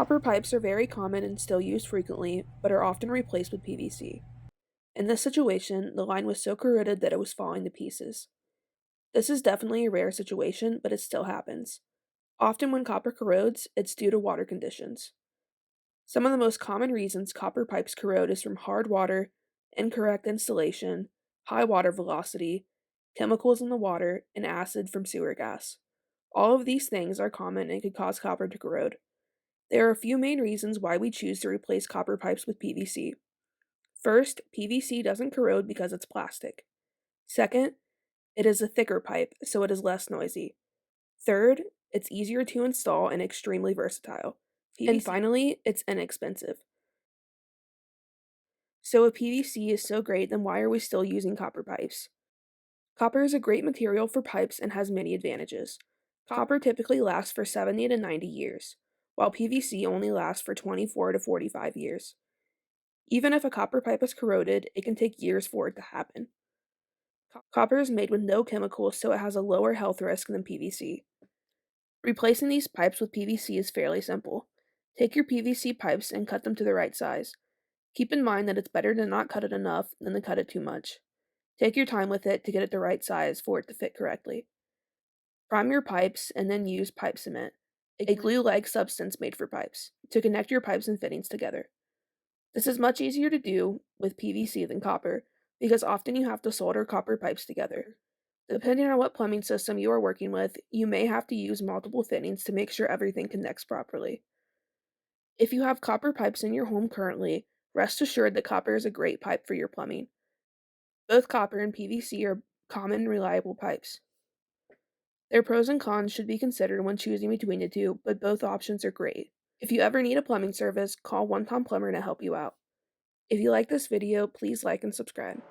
Copper pipes are very common and still used frequently, but are often replaced with PVC. In this situation, the line was so corroded that it was falling to pieces. This is definitely a rare situation, but it still happens. Often when copper corrodes, it's due to water conditions. Some of the most common reasons copper pipes corrode is from hard water, incorrect installation, high water velocity, chemicals in the water, and acid from sewer gas. All of these things are common and could cause copper to corrode. There are a few main reasons why we choose to replace copper pipes with PVC. First, PVC doesn't corrode because it's plastic. Second, it is a thicker pipe, so it is less noisy. Third, it's easier to install and extremely versatile. And finally, it's inexpensive. So if PVC is so great, then why are we still using copper pipes? Copper is a great material for pipes and has many advantages. Copper typically lasts for 70 to 90 years, while PVC only lasts for 24 to 45 years. Even if a copper pipe is corroded, it can take years for it to happen. Copper is made with no chemicals, so it has a lower health risk than PVC. Replacing these pipes with PVC is fairly simple. Take your PVC pipes and cut them to the right size. Keep in mind that it's better to not cut it enough than to cut it too much. Take your time with it to get it the right size for it to fit correctly. Prime your pipes and then use pipe cement, a glue-like substance made for pipes, to connect your pipes and fittings together. This is much easier to do with PVC than copper, because often you have to solder copper pipes together. Depending on what plumbing system you are working with, you may have to use multiple fittings to make sure everything connects properly. If you have copper pipes in your home currently, rest assured that copper is a great pipe for your plumbing. Both copper and PVC are common, reliable pipes. Their pros and cons should be considered when choosing between the two, but both options are great. If you ever need a plumbing service, call One Time Plumber to help you out. If you like this video, please like and subscribe.